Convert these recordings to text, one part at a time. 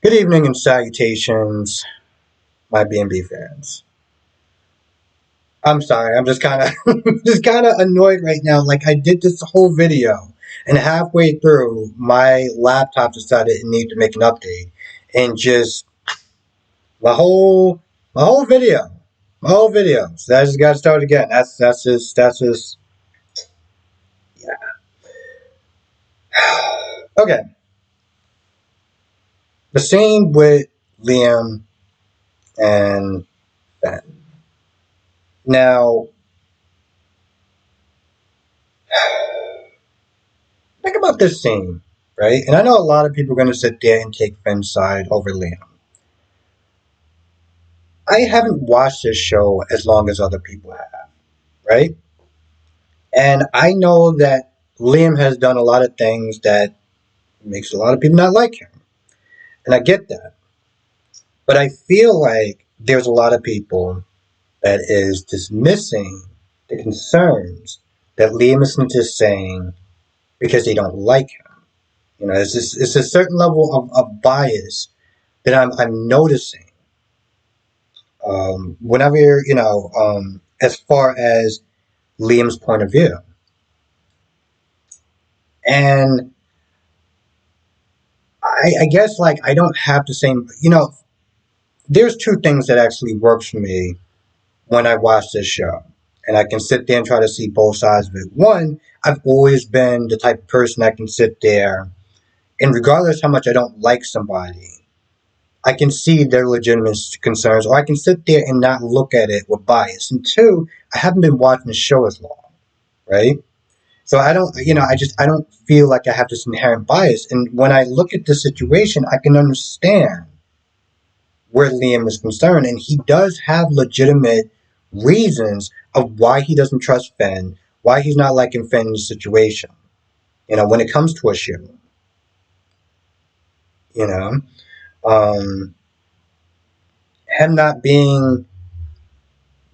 Good evening and salutations, my B&B fans. I'm sorry, I'm just kind of just kind of annoyed right now. Like I did this whole video, and halfway through, my laptop decided it needed to make an update, and just my whole my whole video, my whole video. So I just got to start again. That's just okay. The scene with Liam and Ben. Now, think about this scene, right? And I know a lot of people are going to sit there and take Finn's side over Liam. I haven't watched this show as long as other people have, right? And I know that Liam has done a lot of things that makes a lot of people not like him. And I get that. But I feel like there's a lot of people that is dismissing the concerns that Liam is just saying because they don't like him. It's a certain level of bias that I'm noticing. Whenever as far as Liam's point of view, and I guess like I don't have the same. There's two things that actually works for me when I watch this show, and I can sit there and try to see both sides of it. One, I've always been the type of person that can sit there, and regardless how much I don't like somebody, I can see their legitimate concerns, or I can sit there and not look at it with bias. And two, I haven't been watching the show as long, right? So I don't, I don't feel like I have this inherent bias. And when I look at the situation, I can understand where Liam is concerned. And he does have legitimate reasons of why he doesn't trust Finn, why he's not liking Finn's situation, when it comes to a show, you know, um, him not being,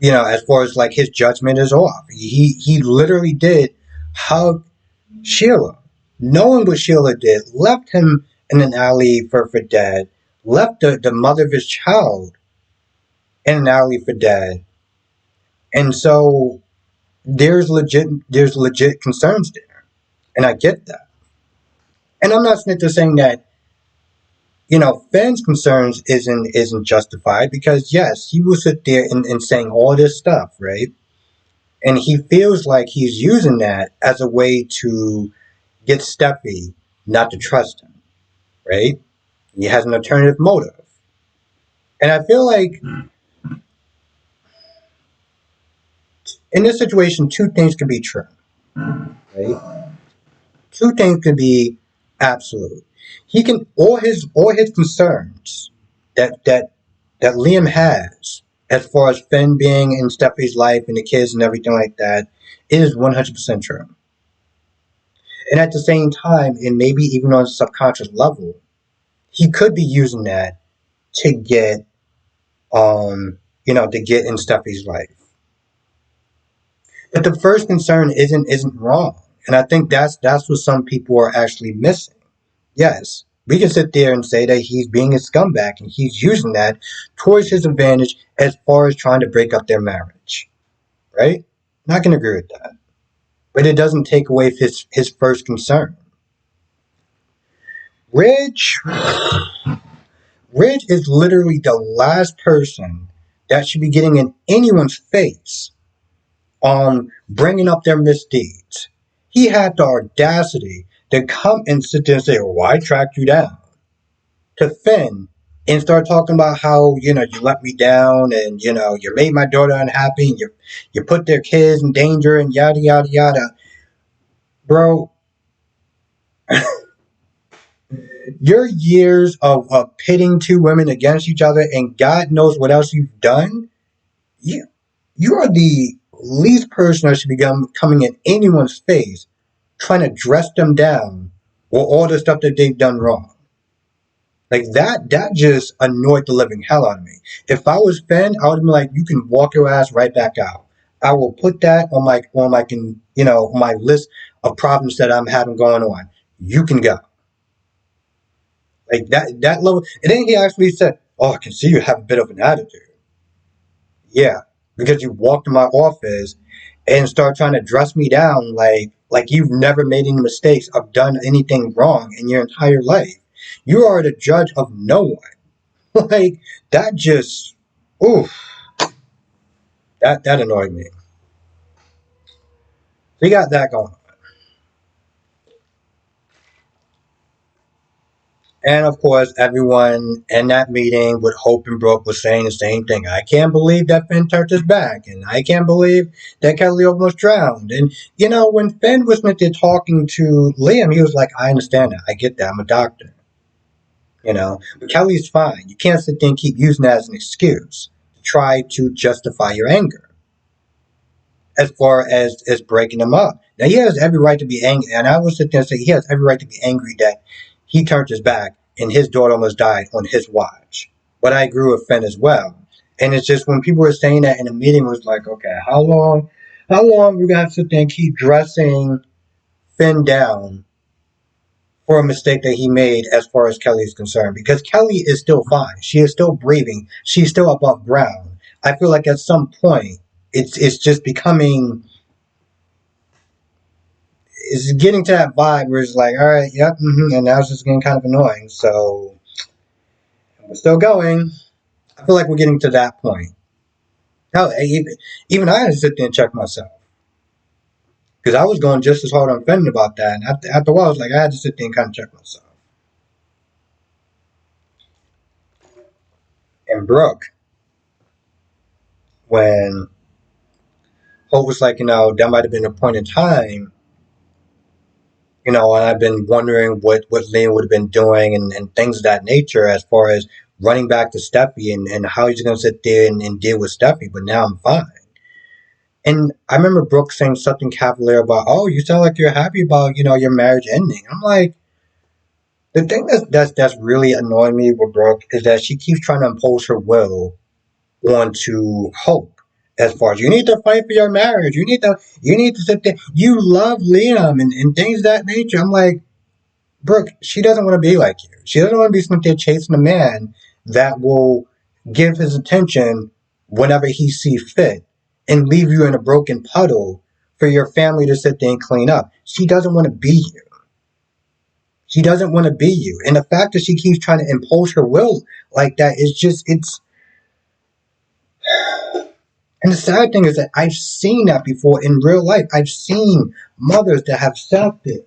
as far as like his judgment is off. He literally did hug Sheila, knowing what Sheila did, left him in an alley for dead, left the mother of his child in an alley for dead. And so there's legit concerns there. And I get that. And I'm not saying that, Finn's concerns isn't justified because yes, he will sit there and saying all this stuff, right? And he feels like he's using that as a way to get Steffi not to trust him, right? He has an alternative motive. And I feel like in this situation, two things can be true, right? Two things can be absolute. He can all his concerns that Liam has as far as Finn being in Steffi's life and the kids and everything like that is 100% true. And at the same time, and maybe even on a subconscious level, he could be using that to get to get in Steffi's life. But the first concern isn't wrong. And I think that's what some people are actually missing. Yes, we can sit there and say that he's being a scumbag and he's using that towards his advantage as far as trying to break up their marriage. Right? Not gonna agree with that. But it doesn't take away his first concern. Ridge Ridge is literally the last person that should be getting in anyone's face on bringing up their misdeeds. He had the audacity to come and sit there and say, "Oh, I tracked you down," to Finn and start talking about how you let me down and you made my daughter unhappy and you put their kids in danger and yada yada yada. Bro, your years of pitting two women against each other and God knows what else you've done, you you are the least person that should be coming in anyone's face trying to dress them down or all the stuff that they've done wrong. Like that just annoyed the living hell out of me. If I was Finn, I would be like, you can walk your ass right back out. I will put that on my list of problems that I'm having going on. You can go. Like that level. And then he actually said, "Oh, I can see you have a bit of an attitude." Yeah, because you walked in my office and start trying to dress me down like you've never made any mistakes or done anything wrong in your entire life. You are the judge of no one. Like that just oof, that annoyed me. So you got that going on. And of course, everyone in that meeting with Hope and Brooke was saying the same thing. I can't believe that Finn turned his back, and I can't believe that Kelly almost drowned. And when Finn was meant to talking to Liam, he was like, "I understand that. I get that. I'm a doctor. But Kelly's fine. You can't sit there and keep using that as an excuse to try to justify your anger as far as breaking them up. Now he has every right to be angry, and I will sit there and say he has every right to be angry that he turned his back and his daughter almost died on his watch. But I agree with Finn as well. And it's just when people were saying that in the meeting, it was like, okay, how long we're gonna have to sit there and keep dressing Finn down for a mistake that he made as far as Kelly is concerned? Because Kelly is still fine. She is still breathing. She's still above ground. I feel like at some point it's just becoming it's getting to that vibe where it's like, all right, yep, and now it's just getting kind of annoying. So we're still going. I feel like we're getting to that point. Hell, even I had to sit there and check myself because I was going just as hard on Fenton about that. And after a while, I was like, I had to sit there and kind of check myself. And Brooke, when Hope was like, that might have been a point in time, and I've been wondering what Liam would have been doing and things of that nature as far as running back to Steffi and how he's going to sit there and deal with Steffi. But now I'm fine. And I remember Brooke saying something cavalier about, "Oh, you sound like you're happy about your marriage ending." I'm like, the thing that's really annoying me with Brooke is that she keeps trying to impose her will onto Hope. As far as you need to fight for your marriage, you need to sit there. You love Liam and things of that nature. I'm like, Brooke, she doesn't want to be like you. She doesn't want to be sitting there chasing a man that will give his attention whenever he sees fit and leave you in a broken puddle for your family to sit there and clean up. She doesn't want to be you. She doesn't want to be you. And the fact that she keeps trying to impose her will like that is it's. And the sad thing is that I've seen that before in real life. I've seen mothers that have sat there.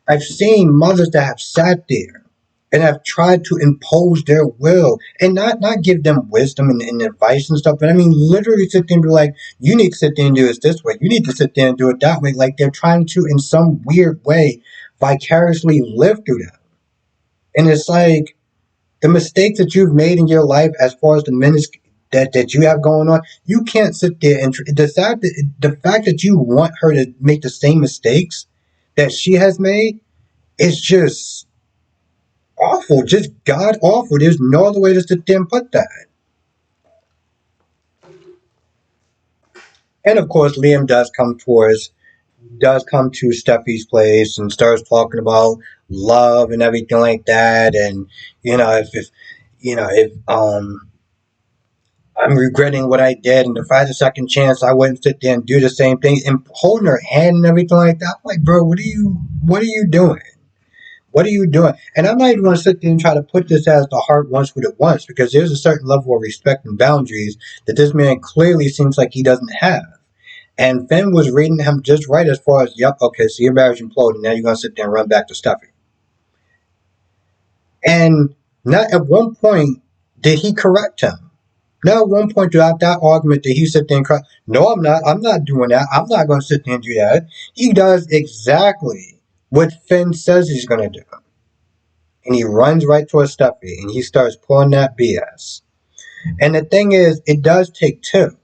I've seen mothers that have sat there and have tried to impose their will and not give them wisdom and advice and stuff, but I mean literally sit there and be like, you need to sit there and do it this way. You need to sit there and do it that way. Like they're trying to in some weird way vicariously live through them. And it's like the mistakes that you've made in your life as far as the minutes that you have going on, you can't sit there and the fact that you want her to make the same mistakes that she has made is just awful, just god awful. There's no other way to sit there and put that. And of course, Liam does come to Steffi's place and starts talking about love and everything like that. And if I'm regretting what I did, and if I had a second chance, I wouldn't sit there and do the same thing. And holding her hand and everything like that, I'm like, bro, what are you doing? What are you doing? And I'm not even going to sit there and try to put this as the heart wants what it wants, because there's a certain level of respect and boundaries that this man clearly seems like he doesn't have. And Finn was reading him just right as far as, yep, okay, so your marriage imploded. Now you're going to sit there and run back to Steffi. And not at one point did he correct him. Not at one point throughout that argument did he sit there and cry, no, I'm not. I'm not doing that. I'm not going to sit there and do that. He does exactly what Finn says he's going to do. And he runs right towards Steffi and he starts pulling that BS. And the thing is, it does take two,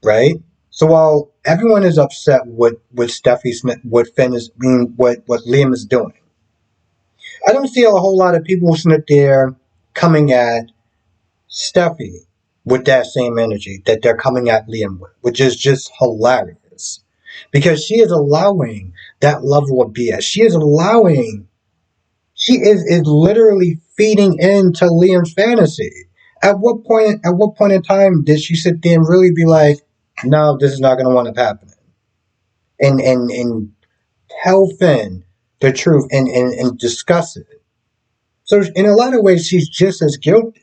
right? So while everyone is upset with Steffi Smith, what Finn is being, what Liam is doing, I don't see a whole lot of people sitting there coming at Steffi with that same energy that they're coming at Liam with, which is just hilarious. Because she is allowing that level of BS. She is allowing is literally feeding into Liam's fantasy. At what point in time did she sit there and really be like, no, this is not gonna wind up happening? And tell Finn the truth and discuss it. So in a lot of ways she's just as guilty.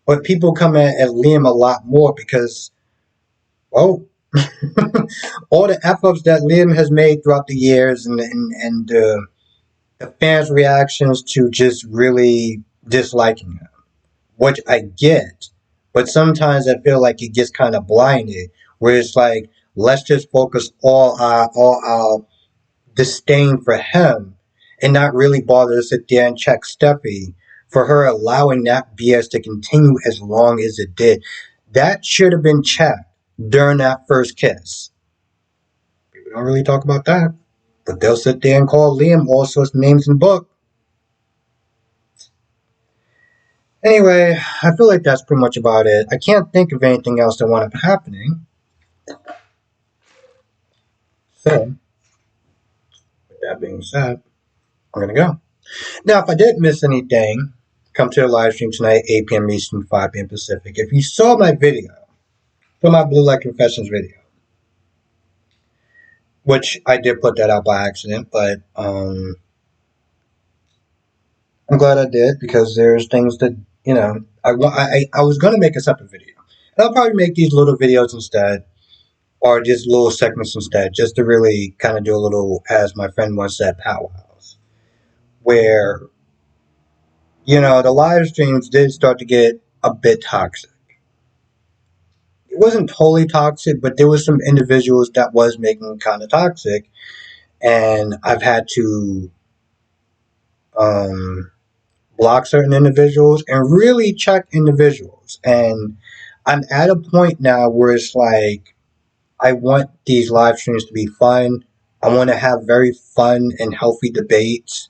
But people come at Liam a lot more because, well, all the F ups that Liam has made throughout the years and the fans' reactions to just really disliking him, which I get, but sometimes I feel like it gets kind of blinded, where it's like, let's just focus all our disdain for him and not really bother to sit there and check Steffi for her allowing that BS to continue as long as it did. That should have been checked during that first kiss. People don't really talk about that, but they'll sit there and call Liam all sorts of names in the book. Anyway, I feel like that's pretty much about it. I can't think of anything else that wound up happening. So, with that being said, I'm going to go. Now, if I did miss anything, come to the live stream tonight, 8 p.m. Eastern, 5 p.m. Pacific. If you saw my video, for my Blue Light Confessions video, which I did put that out by accident, but I'm glad I did because there's things that, I was going to make a separate video. And I'll probably make these little videos instead, or just little segments instead, just to really kind of do a little, as my friend once said, powwows, where, the live streams did start to get a bit toxic. It wasn't totally toxic, but there was some individuals that was making kind of toxic, and I've had to block certain individuals and really check individuals. And I'm at a point now where it's like, I want these live streams to be fun. I want to have very fun and healthy debates,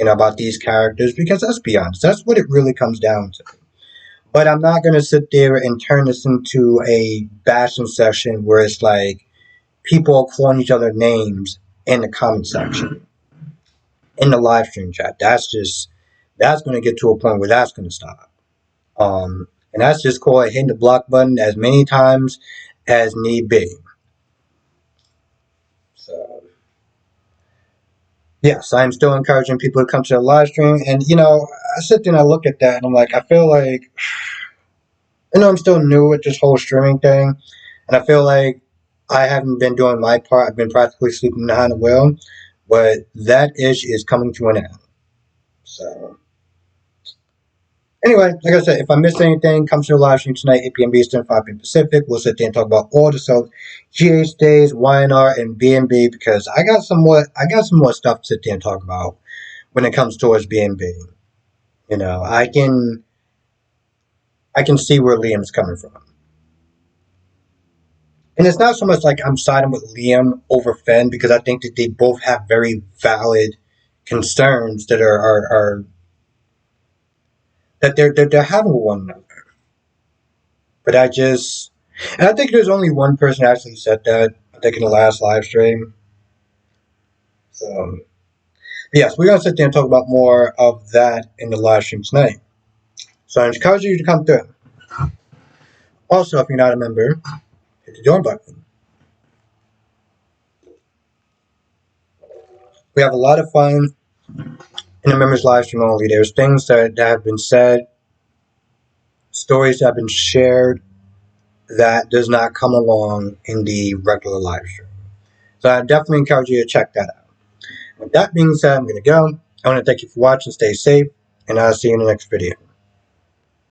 about these characters, because let's be honest, that's what it really comes down to. But I'm not going to sit there and turn this into a bashing session where it's like people are calling each other names in the comment section, in the live stream chat. That's going to get to a point where that's going to stop. And that's just called hitting the block button as many times as need be. So, yes, I'm still encouraging people to come to the live stream. And, I sit there and I look at that and I'm like, I feel like, I'm still new at this whole streaming thing. And I feel like I haven't been doing my part. I've been practically sleeping behind the wheel. But that ish is coming to an end. So, anyway, like I said, if I missed anything, come to the live stream tonight, 8 p.m. Eastern, 5 p.m. Pacific. We'll sit there and talk about all the stuff, GH days, YNR, and BNB, because I got some more stuff to sit there and talk about when it comes towards BNB. I can see where Liam's coming from. And it's not so much like I'm siding with Liam over Finn, because I think that they both have very valid concerns that are that they're having with one another. But I think there's only one person who actually said that, I think in the last live stream. So, yes, we're going to sit there and talk about more of that in the live stream tonight. So I encourage you to come through. Also, if you're not a member, hit the join button. We have a lot of fun in the members live stream only. There's things that have been said, stories that have been shared, that does not come along in the regular live stream. So I definitely encourage you to check that out. With that being said, I'm going to go. I want to thank you for watching. Stay safe, and I'll see you in the next video.